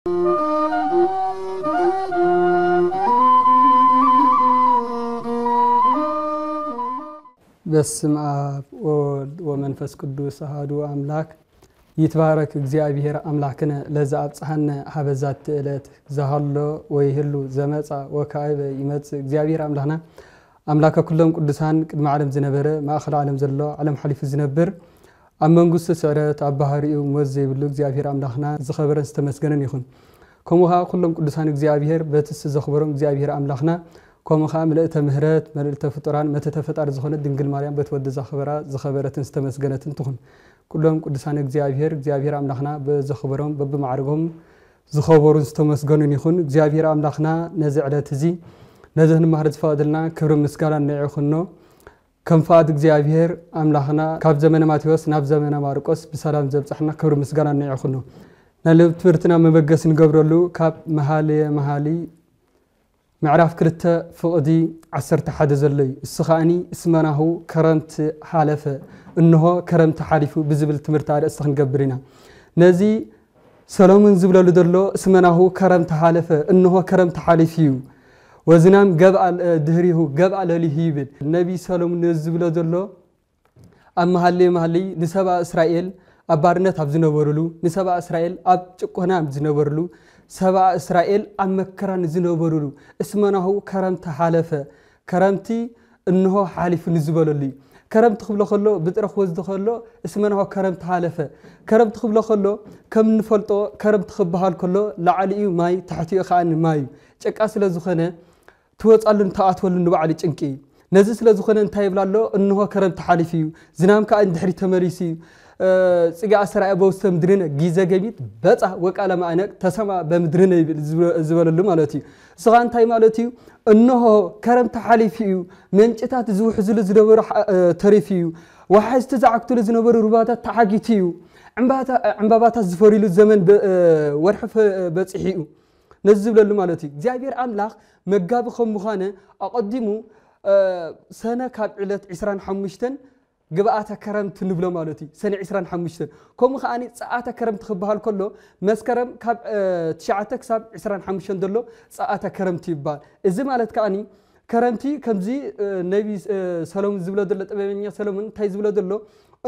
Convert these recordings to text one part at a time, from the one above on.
بسم الله ومنفس قدوس أحد أملاك يتبارك እግዚአብሔር أملاكنا لذا أبصحنا حبزات تقلت زهلو ويهلو زمصا وكايب يمص እግዚአብሔር أملاكنا أملاك كلهم قدسان قدم عالم زنبره ما أخر عالم زلو عالم حليف زنبر أمنغس سعرت أبهاريو موزي بلو እግዚአብሔር أملاكنا زخبرن استمسجنن يخون كمها كلهم قدسان እግዚአብሔር بتس زخبرن እግዚአብሔር أملاكنا كم خام ملئت مهرات ملئت فطران متى تفتر زخنة دنجل مريم بتود زخبرة استمسجنة تخون كلهم قدسان እግዚአብሔር أملاكنا بزخبرهم بمعرقهم زخبرون استمسجنن يخون እግዚአብሔር أملاكنا نزعلت زي نزهن مهرز فادلنا كبر مسكانا نعيخنو كم فاد እግዚአብሔር أملاكنا كاب زمن ماتيوس ناب زمن ماركوس بسلام زبصحنا كبر مسكانا نعيخنو نلب تبرتنا مبقس نقبرلو كاب مهالي معرف كرته فقدي عسرت حد زلي السخاني اسمناه كرمت حالفه انه كرمت حالفه بزبل تمرت على استخن قبرنا نزي سلامن زبل دلو اسمناه كرمت حالفه انه كرمت حالفيو وزنام قبع دهريه قبع لهيبل النبي سلام زبل دلو اما هالي نسبا اسرائيل أبارنت أبزنورلو نسبا إسرائيل أب تقهنا أبزنورلو سبا إسرائيل أم كران زنورلو اسمه كرمت حالفه كرمتي إنه حالف نزبللي كرمت خبل خلو بترخ وزد خلو اسمه كرمت حالفه كرمت خبل خلو كم نفلطو كرمت خبهال كله لعلي ماي تحتي خان ماي تشك أصل زخنة توصلن تأتولن بعد تنكي نزل زخنة انتهي بلالو إنه كرمت حالفيو زنام كأن دحري تمريسي سجى أسرع بوست مدرنا جيزة جبيت بس وقال ما أنا تسمع بمدرنا زبال اللي مالتي صغان تاي مالتي إنه كرم تحالي فيه من جتات زوح زل زنبر تريفيو وحاج تزعق تل زنبر رباطات تحاجيتيو عم بابات الزفوري للزمن ورحف بتصحيو نزل اللي مالتي جابير أملاخ مجاب خم مخانة أقدمه سنة كابلت عسران حمشتن قبعة كرمت نبلا مالتي سنة عسران حمشتن كم خاني ساعات كرمت خبها الكله مسكرم كاب تشعتك ساب عسران حمشتن دلو ساعات كرمت يبال إذا مالت كاني كرمتي كمزي نبي سلام زبلا دلو تبعيني سلام تاي زبلا دلو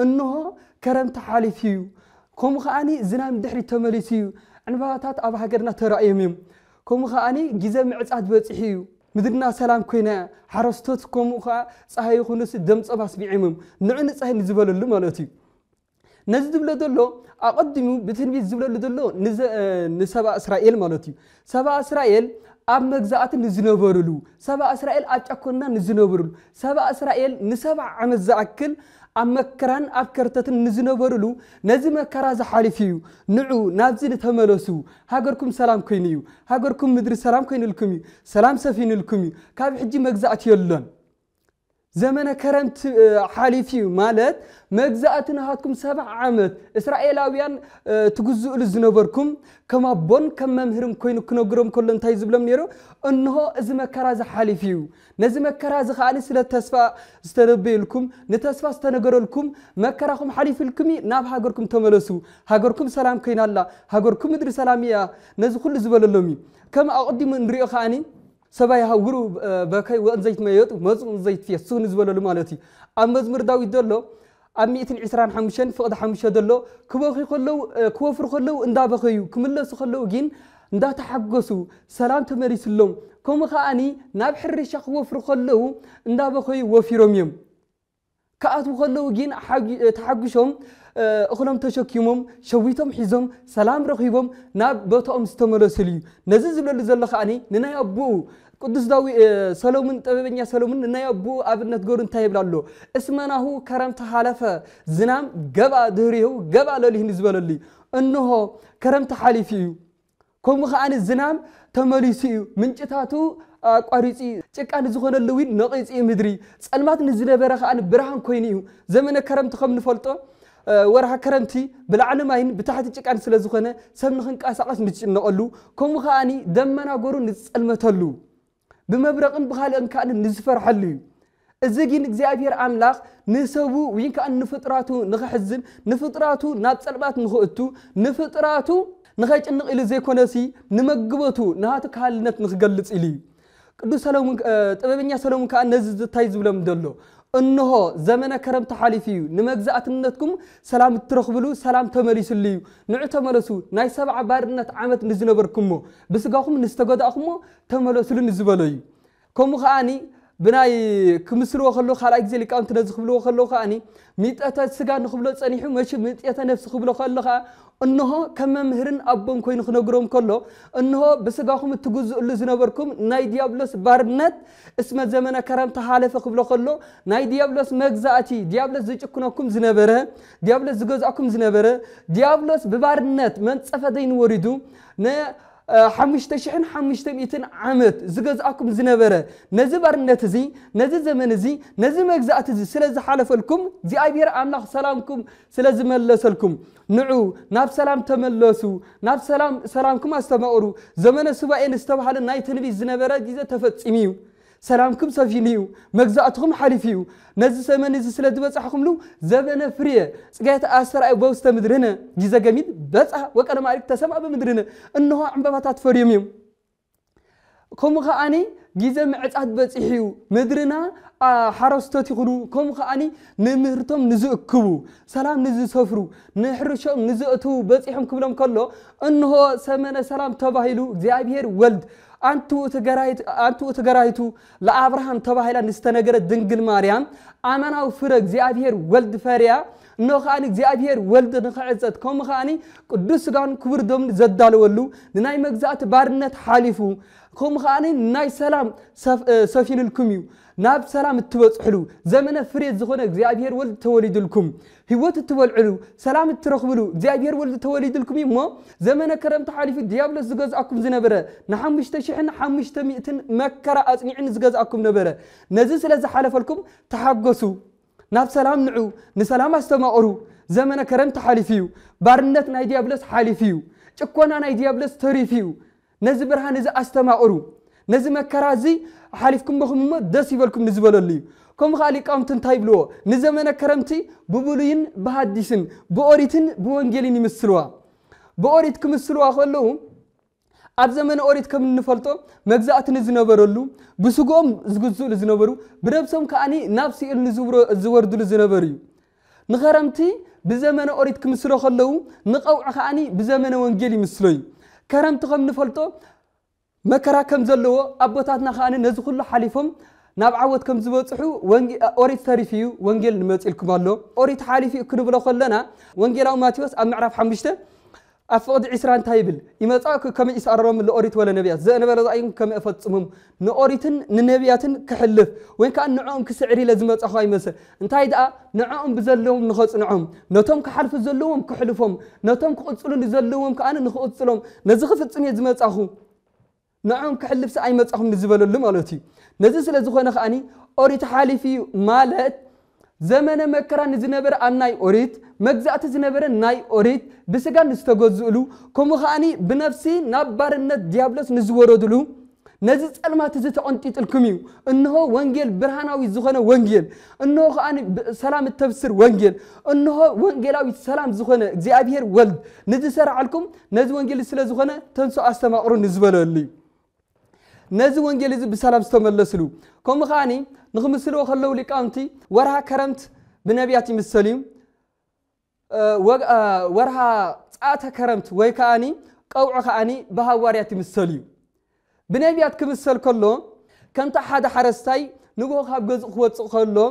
إنه كرمت حالي فيو كم خاني زنام دحري تمليسيو عن باتات أبها قرنا ترى يميم كم خاني جزء معزات بتصحيو مدرنا سلام كينا حرستكم وخا صحي خنس دم صباس بيعمم نعن صحي نزبل له مالتي نزبل دلو اقدموا بتنبي زبل دلو نسبا اسرائيل مالتي سبا اسرائيل اب مغزات نزنبرلو سبا اسرائيل اچكونا نزنبرلو سبا اسرائيل نسبع عمز زاكل أمكران أبكرتة نزنبرلو نزم كراز حالفيو نعو نابزين تملسو هاجركم سلام كينيو هاجركم مدري سلام كين الكمي سلام سفين الكمي كاب حجي مجزأت يلون زمن كرمت حالفيو مالت مجزأتنا هاتكم 7 عامات إسرائيلاويان تجزؤ لزنبركم كما بون كما مهرم كين كنوجرم كلن تايزب لهم نيرو إنه زم كراز حالفيو نزم كراز خالص للتسفى استنبي لكم نتسفى استنجر لكم مكراكم حليف الكمي ناب هاجركم تملسوا هاجركم سلام كين الله هاجركم مدري سلامية نزل كل زبل اللومي كم أقدم من ريق خاني سبايا هاجروا بكاي وأنزيت ميت ومزون زيت فيه سون زبل اللومالتي أمزمر داوي دلو أميتين عسران حمشان فقد حمشة دلو كوفر خلو كوفر خلو اندا بخيو كملة خلو جين اندا تحقسوا سلام تمريس اللوم كم خاني نابحر الشخ وفر خلو اندا بخيو وفيروميم كأتو خلو جين تحقشهم أخلهم تشكيمهم شويتهم حزم سلام رخيبهم ناب بطعم استمرسلي نزل زبل زل خاني ننا يبو قدس داوي سلومن تبعيني سلومن ننا يبو أبنت قرن تايب لالو اسمنا هو كرم تحالفه زنام جبا دهريه جبا لليه نزبل لي إنه كرم تحالفيه كم خاني الزنام تمليسيو من جتاتو قاريسي تكان زخون اللوين نقيس مدري سلمات نزل برخ أنا برهان كوينيو زمن كرم تخم نفلطه ورها كرمتي بالعلم هين بتاعت تكان سلزخونه سمنخن قاسقاس نقلو كم خاني دمنا قرو نسلمتلو بمبرقن بخالن كان نزفرحلو الزجين እግዚአብሔር አምላክ ንሰቡ ወይን ከአን ንፍጥራቱ ንخحزن ንፍጥራቱ ናብ ጸልባት ንخእቱ ንፍጥራቱ نخيج إنك إلى زي كونسي نمجبتو نهاتك حالنت نخجلت إلي قدو سلام تبين سلام كأن نزز تايز ولا مدلو إنه زمن كرم تحالفيو نمجزأت النتكم سلام ترخبلو سلام تمليس الليو نعتملسو ناي 7 بارنت عامت نزنبركمو بس قاكم نستجد أخمو تملسلو نزبلوي كم خاني بناي كمسلو خلو خلا إجزلي كأنت نزخبلو خلو خاني مئة سجان نخبلو تصنيحو ماشي مئة نفس خبلو خلو خا إنه كم مهرن أبون كوين خنقرهم كله إنه بس قاكم تجوز اللي زنبركم ناي ديابلس بارنت اسمه زمن كرم تحالف قبله خلو ناي ديابلس مجزاتي ديابلس زيجكناكم زنبره ديابلس زجزاكم زنبره ديابلس ببارنت من صفدين وردو نا حمشتشحن حمشتميتن عمت زجزاكم زنبره نزي بارنت زي نزي زمن زي نزي مجزات زي سلز حالف لكم زي أبير أملاك سلامكم سلز ملسلكم نعو ناب سلام تملسو ناب سلامكم استمعوا زمن السبعين استوحل ناي تنبي زنبره جيزة تفتسميو سلامكم سفينيو مجزاتكم حريفيو نزي سمن نزي سلد بصحكم لو زمن فريه صقات اسر اي بوست مدرنا جيزة جميد بصح وقنا مالك تسمع بمدرنا انه عنبباتات فريميو كم خاني جيزة معصات بصحيو مدرنا حرستات يخونو كم خاني نمهرتم نزقكبو سلام نزي سفرو نحرشم نزقتو بصحهم كبلهم كله انه سمن سلام تباهيلو እግዚአብሔር ولد أنتو تجرايتو لأبراهام تباهيلا نستنجر دنجل مريم أمنا وفرق እግዚአብሔር ولد فريا نخاني እግዚአብሔር ولد نخعزت كم خاني قدوس كان كبر دوم زدال ولو ناي مجزات بارنت حالفو كم خاني ناي سلام سفين الكميو ناب سلام تبصحلو زمن فريد زخونه እግዚአብሔር ولد تولد لكم هيوت تولعلو سلام ترخبلو እግዚአብሔር ولد تولد لكم يمو زمن كرم تحالف ديابلس زغزاكم زنبره نحمشت شحن 500 مكره اصنيعن زغزاكم نبره نزي سلاز حلفلكم تحقسوا ناب سلام نعو نسلام استمعرو زمن كرم تحالفيو بارنت ناي ديابلس حالفيو ጭቆና ናይ ديابلس تريفيو نزي برهان نزي استمعرو نزي مكرازي حالفكم بخم دس يبلكم نزبللي كم خالي قامت تايبلو نزمن كرمتي ببلوين بحديثن بأوريتن بوانجيلين يمسلوا بأوريت كمسلوا خلو اب زمن أوريت كم نفلتو مجزات نزنبرلو بسقوم زغزو لزنبرو بربسم كاني نفسي الزوردو لزنبريو نخرمتي بزمن أوريت كمسلوا خلو نقوع كاني بزمن وانجيلي مسلوي كرمت كم نفلتو مكرا كم زلوا أبوتاتنا خاني نزو كله حليفهم نابعوت كم زبطحو أوريت ثريفيو وانجيل نمثلكم الله أوريت حالفي كنبلو خلنا وانجيل أو ماتيوس أم نعرف حمشته أفقد عسران تايبل يمتصاك كم يسأرهم لأوريت ولا نبيات زي أنا بلد أيهم كم أفتهم نأوريتن ننبياتن كحلف وين كان نعوم كسعري لازم أخاي مثلا انتهي دا نعوم بزلهم نخص نعوم نتوم كحلف زلهم كحلفهم نتوم كقصلون زلهم كأنا نخصلهم نزخف الصنية زي أخو نعم كحلف سأي متصاهم نزبلو اللي مالتي نزل سلازخونا خاني أوريت حالفي مالت زمن مكرا نزنبر الناي أوريت مجزأت زنبر الناي أوريت بسجان نستجوزلو كم خاني بنفسي نبار النت ديابلس نزوردلو نزل سلمات زت أنتي الكميو إنه وانجيل برهاناوي زخونا وانجيل إنه خاني سلام التفسير وانجيل إنه وانجيلاوي سلام زخونا እግዚአብሔር ولد نزل سرع لكم نزل وانجيل سلازخونا تنسوا أستمعوا نزبلو اللي نزي وانجيل زي بسلام استملسلو كم خاني نخمسلو خلو لقامتي ورها كرمت بنبياتي مسليم ورها صاعتا كرمت ويكاني قوع خاني بهوارياتي مسليم بنبيات كمسل كله كنت حدا حرستاي نغو خاب غز خوص خلو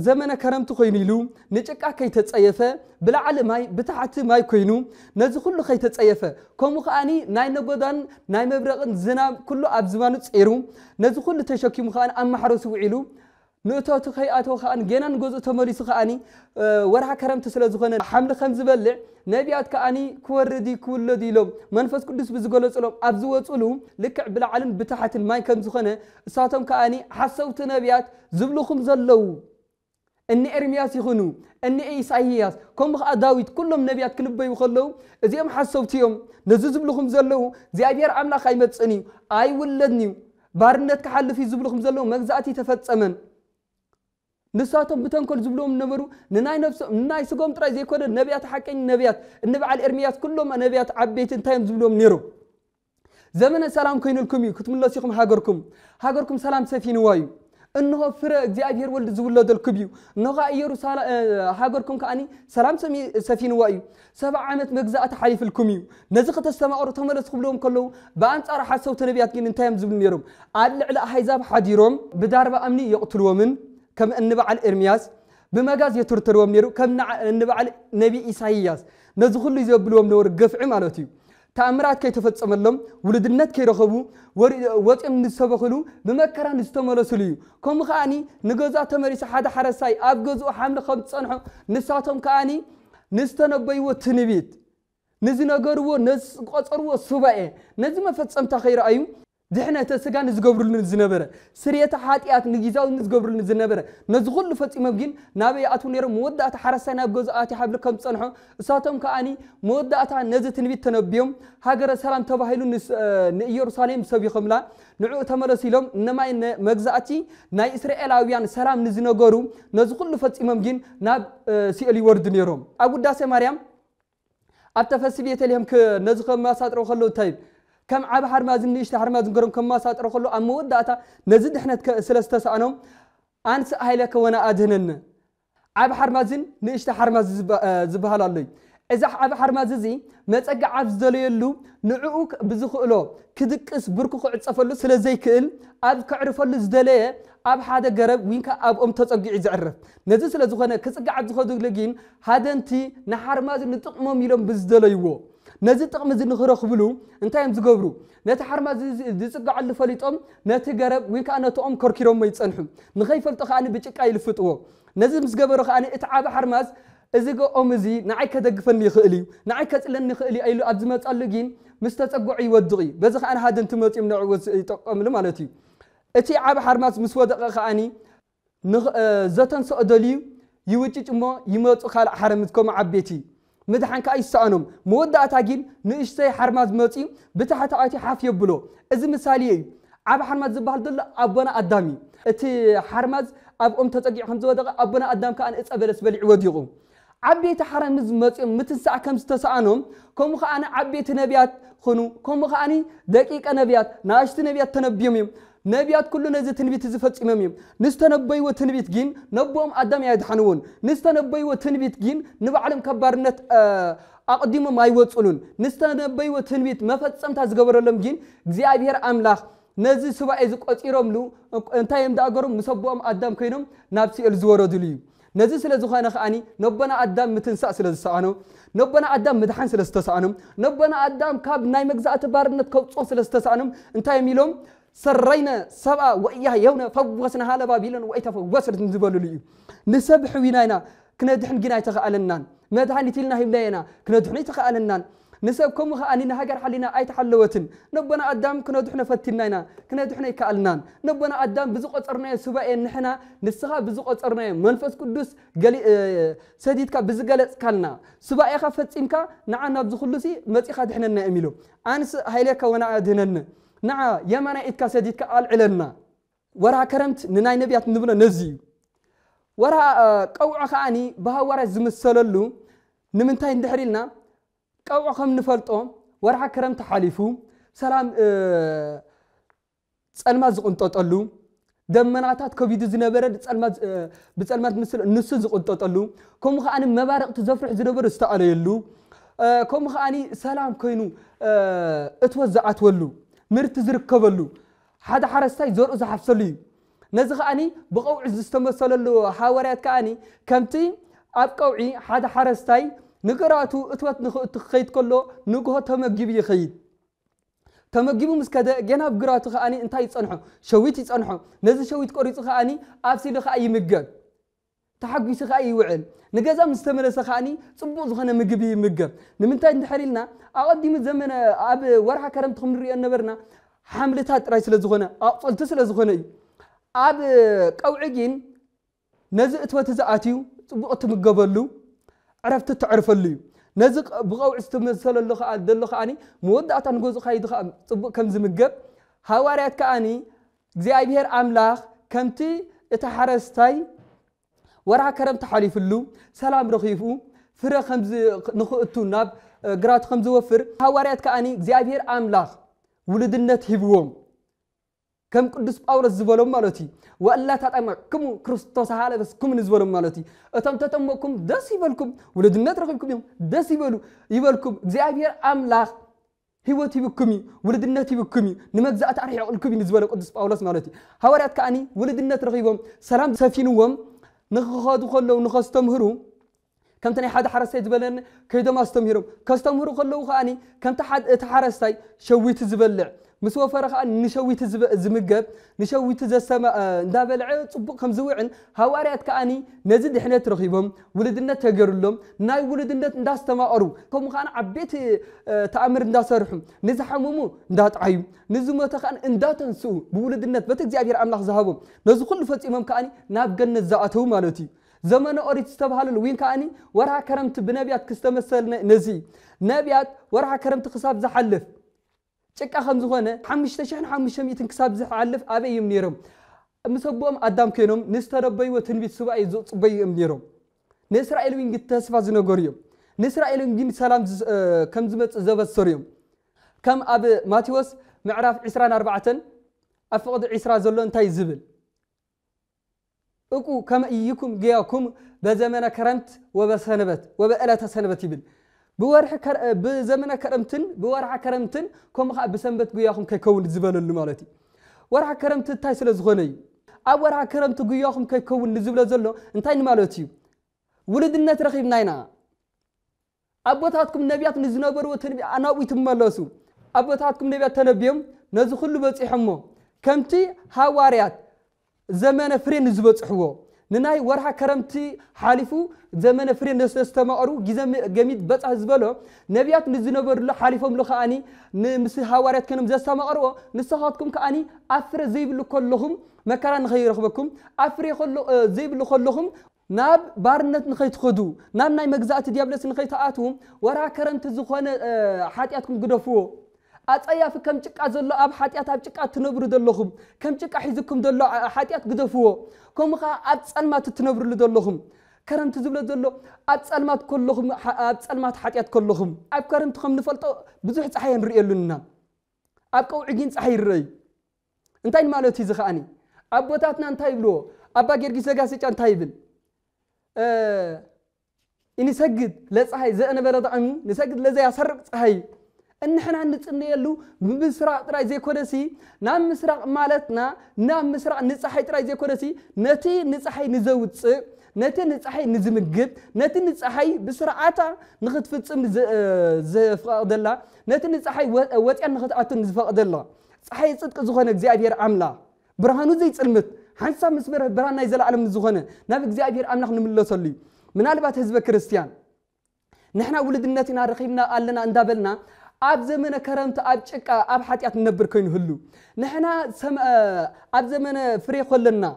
زمن كرمت خوينيلو نጭቃ ከይተጸየፈ ብላዓለ ማይ ብታሕቲ ማይ ኮይኑ ነዚ ኩሉ ከይተጸየፈ ከምኡ ኸኣኒ ናይ ነጎዳን ናይ መብረቕን ዝናብ ኩሉ ኣብ ዝባኑ ጸይሩ ነዚ ኩሉ ተሸኪሙ ኸኣኒ ኣብ ማሕረሱ ውዒሉ ንእቶቱ ከይኣተው ኸኣኒ ገና ንገዝኡ ተመሊሱ ኸኣኒ ወርሃ ከረምቲ ስለ ዝኾነ ሓምሊ ከም ዝበልዕ ነቢያት ከኣኒ ክወርዲ ክውለዱ ኢሎም መንፈስ ቅዱስ ብዝገለጸሎም ኣብ ዝወፅሉ ልክዕ ብላዓልን ብታሕትን ማይ ከም ዝኾነ እሳቶም ከኣኒ ሓሰውቲ ነቢያት ዝብልኹም ዘለው እኒ ኤርምያስ ይኹኑ እኒ ኢሳይያስ ከምኡ ኸኣ ዳዊት ኩሎም ነቢያት ክንበዩ ከለው እዚኦም ሓሰውቲ እዮም ነዚ ዝብልኹም ዘለው እግዚኣብሔር ኣምላኽ ኣይመፅን እዩ ኣይውለድን እዩ ባርነት ክሓልፍ እዩ ዝብልኹም ዘለው መግዛእቲ ተፈፀመን نساتهم بتنكل زبلهم نمرو نناي نفس نناي سقوم ترى زي كده نبيات حقين نبيات النبي على الإرميات كلهم نبيات عبيت انتهم زبلهم نيرو زمن السلام كين لكم كتم الله سيكم هاجركم سلام سفين وايو إنه فرق زي ولد زبلة الكبيو إنه غيروا هاجركم كأني سلام سفين وايو 7 عامات مجزأة حليف الكميو نزقت السماء ورتهم لسخبلهم كله بانت أرى حسوا تنبيات كين انتهم زبلهم نيرو على حيزاب حديرهم بداربة أمني يقتلوا من كم النبي على إرمياس بمجاز يترتروا منيرو كم النبي على نبي إسحاقياس نزخل اللي يزبلوا منور قفع مالتيو تأمرات كي تفتصم لهم ولد النت كي رخبوا وطئم نستبخلوا بمكرا نستمرسلوا كم خاني نجزا تمريس حدا حرساي أبجزوا حمل خبط صنحوا نساتهم كاني نستنبيوا تنبيت نزنجروا نسقطروا الصباع نزم فتتصم تخير أيو دحنا تسجان نزجبر لنا الزنبرة سرية حاتيات نجيزاو نزجبر لنا الزنبرة نزغل فتي مبجين نبي أتونير مودة حرسنا بجوز آتي حبلكم تصنعوا ساتهم كأني مودة نزت نبي تنبيهم هاجر السلام تباهلون يروساليم سبي خملا نعو تمرسيلهم إنما إن مجزأتي ناي إسرائيل أويان سلام نزنجارو نزغل فتي مبجين ناب سيالي ورد نيرهم أبو داسة مريم أبتفسبية لهم كنزخ ما ساترو خلوا طيب كم عب حرمازن نيشت حرمازن قرم كم ما ساتر خلوا أمود داتا نزيد إحنا سلسلة سأنهم أنس هايلك وانا أدهنن عب حرمازن نيشت حرماز زبهال الله إذا عب حرماز زي ما تقع عب زليلو نعوك بزخلو كدكس بركو قعد صفلو سلزي كل أب كعرفلو زدليه أب هذا جرب وينك أب تتقع يزعرف نزيد سلزخنا كسقع عب زخدو لجين هذا أنتي نحرماز نتقمم يلهم بزدليو نزيد تقمزين نخرج بلو أنت يوم تجبرو نتحرم زيزق على الفليتهم نتجرب وين كأن توم كركيرهم ما يتصنحهم نخيف التخاني بتشك أي الفتوى نزيد مسجبر خاني اتعاب حرماز إذا جو أمزي نعيك دقفني خالي نعيك تلني خالي أي لو أزمات اللجين مستتقع يودغي بس أنا هذا أنت ما تمنع وتقمل مالتي اتعاب حرماز مسود خاني زتن سأدلي يوجد ما يموت خال حرمتكم عبيتي مدحن كأي سأنم مودة أتاجين نشتي حرماز ماتي بتحت آتي حاف يبلو إذا مثالي عب حرماز زبال دل أبونا أدمي أتي حرماز أب تتجي خمسة ودقة أبونا أدم كأن إسأبلس بلع وديقوم عبيت حرماز ماتي متسع كم ستسأنم كم خأنا عبيت نبيات خنو كم خأني دقيقة نبيات ناشت نبيات تنبيهم نبيات كله نزت تنبيت زفت إمامهم نستنبي وتنبيت جين نبوهم أدم يدحنون نستنبي وتنبيت جين نبعلم كبرنت أقدم ما يوصلون نستنبي وتنبيت ما فتسمت هزجبر لهم جين زيابير أملاخ نزل سبع إزق أتيرهم له أنتي يوم داقرهم مسبوهم أدم كينهم نفسي الزوار دليل نزل سلزخانة خاني نبنا أدم متنسأ سلزسانو نبنا أدم مدحن سلزتسانم نبنا أدم كاب ناي مجزأة بارنت كوتصو سلزتسانم أنتي يميلهم سرينا سبعة وإياه يونا فوسنا هذا بابيلون وإيتفوسرت نزبالو لي نسبح ويناينا كنا دحن جناي تخالنان ما دحن يتلنا هبلاينا كنا دحن يتخالنان نسبكم خانينا هاجر حلينا أي تحلوتن نبنا قدام كنا دحنا فتناينا كنا دحنا يكالنان نبنا قدام بزق أصرنا سبعة نحنا نسخة بزق أصرنا منفس قدوس قالي سديد كا بزقلت كلنا سبعة خفت إنك نعنا بزخلصي ما تأخذ إحنا نأمله أنس هيلك وانا أدهنن نعم يمنا إتكا سديدك قال علنا ورا كرمت نناي نبيات نبنا نزي ورا قوع خاني بها ورا زمسللو نمنتاي ندحريلنا قوع خم نفلطو ورا كرمت حليفو سلام صلما زقنططلو دمناتات كوفيد زنبره بصلمات مثل نس زقنططلو كم خاني مبارق تزفرح زنبر استعليلو كم خاني سلام كينو اتوزعت ولو مرت زركبلو حدا حرستاي زور زحفسلي نزخاني بقوع زستمسللو حواريات كاني كمتي اب قوعي حدا حرستاي نقراتو اتوت تخيت كله نقه تمجيب يخيد تمجيبو مسكده جنا بقراتو خاني انتي يصنحو شويت يصنحو نز شويت قريص خاني افسي لخاي يمجب تحقيس خاي يوعل نجازا مستمرس خاني صبو زخنا مجب يمجب نمنتاي ندحريلنا اقدم زمن اب ورحا كرمت خمري انبرنا حملتات راي سلازخنا اقفلت سلازخنا اب قوعجين نزق توتزاتيو صبو تمجبلو عرفت تعرفلي نزق بقوع استمسللو خال دلو خاني مودعتا نغوز خايد صبو كم زمجب حواريات كاني እግዚአብሔር አምላክ ከምቲ እተሐረስታይ ورع كرم تحالف اللو سلام رخيفو فرا خمز نخوتو ناب قرات خمز وفر هواريات كأني زيابير أملاخ ولدنت هبوم كم قدس باولس زبالهم مالتي وألا تتأمكم كريستوس هذا بس كم نزبالهم مالتي أتم تتأمكم دس يبالكم ولدنت رخيفكم يوم دس يبالكم زيابير أملاخ هيوتي بكمي ولدنتي بكمي نمجزأ تعرف يقولكم بالنسبة لقدس باولس مالتي هواريات كأني ولدنت رخيفهم سلام سفينهم نخاذوا خلوا نخاستمهروا كم تاني حد حرسي زبلن كيدو ما استمهروا كاستمهروا خلوا خاني كم تحد تحرسي شويت زبلع مسوا فرخ أن نشويت زمجب نشويت السماء دابلع صبق كم زوعن هواريات كأني نزيد إحنا ترخيبهم ولدنا تجر لهم ناي ولدنا نداس تمارو كم خان عبيت تأمر نداس رحم نزحممو ندات عيب نزوم تخان ندات نسو بولدنا بتجزي أبير أملاخ ذهبهم نزخل فت إمام كأني نابجن الزعته مالتي زمان أريد استبهال الوين كأني ورها كرمت بنبيات كستمثل نزي نبيات ورها كرمت خصاب زحلف شكا خمس خانة حمش تشحن حمش ميتين كساب زحلف أبي يمنيرهم مسبوهم قدام كينهم نستربي وتنبي سبعي زوج بي يمنيرهم نسرائيل وين جت تسفى زنقوريهم نسرائيل وين جين سلام كم زمت زبط سوريهم كم أب ماتيوس معرف عسران 4 أفقد عسرا زلون تاي زبل أكو كما إيكم جاكم بزمن كرمت وبسنبت وبألات سنبت يبل بزمن كرمتن بورع كرمتن كم خا بسنبت جاكم كيكون الزبال اللي مالتي ورع كرمت تايسل زغني أو ورع كرمت جاكم كيكون الزبال زلو انتين مالتي ولد النت رخيب ناينا أبوتاتكم نبيات نزنبر وتنبي أنا ويتملاسو أبوتاتكم نبيات تنبيهم نزخل بس يحمو كمتي هواريات زمان فرين زبط حوه نناي ورها كرمتي حالفو زمان فرين نستمعرو جميد بس هزبله نبيات نزنبر له حالفهم له خاني نمس هواريات كانوا زستمعرو نسخاتكم كاني أفر زيب له كلهم مكان غير رخبكم أفر يخلو زيب له كلهم ناب بارنت نخيت خدو ناب ناي مجزات ديابلس نخيت آتهم ورها كرمت زخانة حاتياتكم قدفوه أتأيا في كم تك أزل أب حاتيات أب تك أتنبر دلهم كم تك أحيزكم دل حاتيات قدفوه كم خا أتسأل ما تتنبر لدلهم كرم تزبل دلو أتسأل ما كلهم أتسأل ما حاتيات كلهم أب كرم تخم نفلتو بزوح صحيح نرئي لنا أب كوعجين صحيح الرئي انتين مالو تيزخاني أب بوتاتنا انتاي بلو أبا جرجي سجاسيج انتاي بل إني سجد لا صحيح زي أنا بلد عمو نسجد لزي أسرق صحيح إن إحنا نتصني له بمسرع ترى زي كرسي نام مسرع مالتنا نام مسرع نصحي ترى زي كرسي نتي نصحي نزود نتي نصحي نزمجد نتي نصحي بسرعة نخد في تصم فقد الله نتي نصحي وتأن نخد عتن فقد الله صحي صدق زخانة زيابير عملا برهانو زي تلمت حنسا مسمر برهان نيزل على من زخانة نبي زيابير عملا نملو صلي من علبات حزب كريستيان نحن ولد الناتنا رخيبنا قالنا اندابلنا أب زمن كرمت أب شك أب حتى نبر كين هلو نحنا سم أب زمن فري خلنا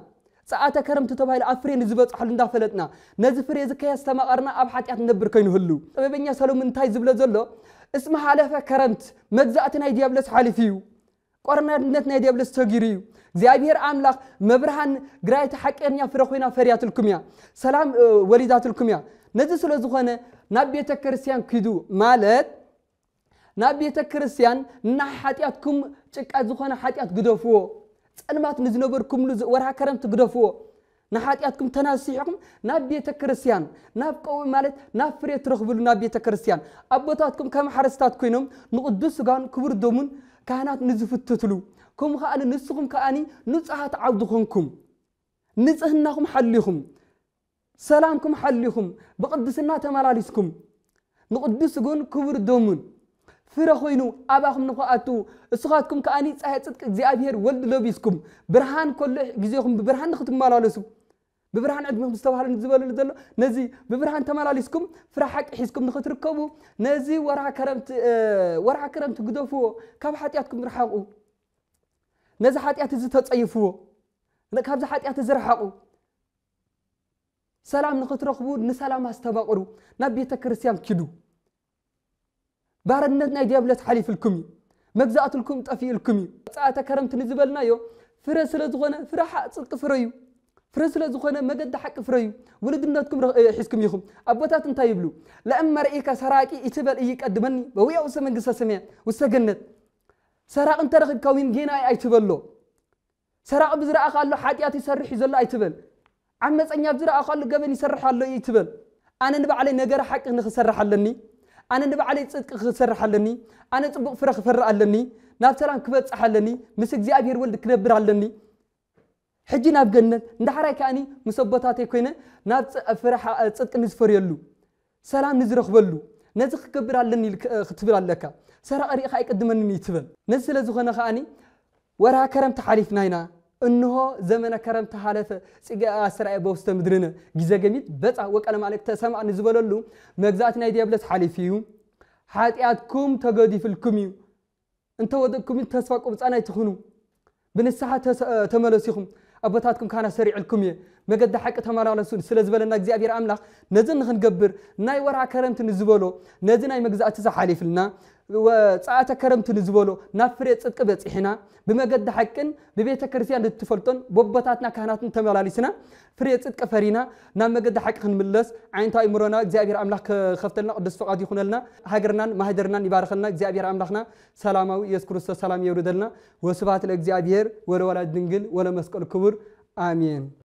ساعات كرمت تبعي الأفري نزبط حل ندافلتنا نزف فري زكاة استمقرنا أب حتى نبر كين هلو طيب بنيا سلو من تاي زبلة زلو اسمه حلفة كرمت مجزأتنا يديابلس حالفيو قرنا نتنا يديابلس تجريو زيابير أملاخ مبرهن قراية حكينا فرقنا فريات الكمية سلام وليدات الكمية نزل لزخانة نبيت كريستيان كيدو مالت نبيت كريستيان نحاتياتكم تك أزخانة حاتيات قدفوه سألمات نزنبركم ورها كرمت قدفوه نحاتياتكم تناسيحكم نبيت كريستيان نبقوا مالت نفريت رخبلو نبيت كريستيان أبوتاتكم كم حرستات كينهم نقدس قان كبر دومون كانت نزفتتلو كم خان نسخم كأني نصحت عودكم نصحناكم حليكم سلامكم حليكم بقدسنا تمالاليسكم نقدس قان كبر دومون فرخوينو أباكم نقاتو الصخاتكم كأني صحتك زيابير ولد لبيسكم برهان كل جزيكم ببرهان نختم مالالسو ببرهان عندكم مستوى الزبالة اللي دلوا نزي ببرهان تمالالسكم فرحك حيسكم نختركبوا نزي ورع كرمت قدفوا كم حاتياتكم رحقوا نزي حاتيات زتصيفوا كم حاتيات زرحقوا سلام نختركبوا نسلام استبقروا نبي كريستيان كدو بارنتنا ديابلت حليف الكمي مجزأت الكم طفي الكمي ساعة كرمت نزبلنا يو فرس لزغنا فرح صدق فريو فرس لزخنا مجد حق فريو ولدناتكم حسكم يخم أبوتات انت يبلو لأما رأيك سراقي يتبل إيك قدمني بويا وسمن قصة سميع وسجنت سراق انت رخب كوين جينا أي تبلو سراق بزرع قال له حاجات يسرح يزل أي تبل عمس أني بزرع قال له قبل يسرح له يتبل أنا نبع علي نجار حق إنه خسرح لني أنا نبع علي صدق خسرح لني أنا تبق فرخ فرق لني نابتران كبت حلني مسك زي أبير ولد كنبر علني حجي ناب جنة ندحرك كأني مسبطاتي كوينة ناب فرح صدق نزفر يلو سلام نزرخ بلو نزخ كبر علني ختبر علىك سرق ريخ يقدمني يتبل نزل زخنا خاني ورا كرم تحالفنا هنا إنه زمن كرم تحالف سجى أسرع بوست مدرنا جزء جميل بس وكلام عليك تسمع نزبللو مجزاتنا يدي بلس حالفيو حاتياتكم تجدي في الكميو أنت ودكم تسفقوا بس أنا يتخونوا بنسحة تملسيهم أبوتاتكم كان سريع الكمية ما قد حق تمر على سول سلزبل إنك زي أبير أملاخ نزل نخنجبر ناي ورا كرمت نزبلو نزل ناي مجزات تزحالف لنا وساعات كرمت نزبلو نفرت صدق بس إحنا بما قد حقن ببيت كرسيان التفلتون بوبتاتنا كهنات تمر على سنة فريت صدق فرينا نام قد حق خنملس عين تاي مرنا زي أبير أملاخ خفتلنا قدس فقاد يخون لنا هاجرنا ما هدرنا يبارك لنا زي أبير أملاخنا سلامه يذكر السلام يورد لنا وسبات لك زي أبير ولا ولد دنجل ولا مسك الكبر آمين.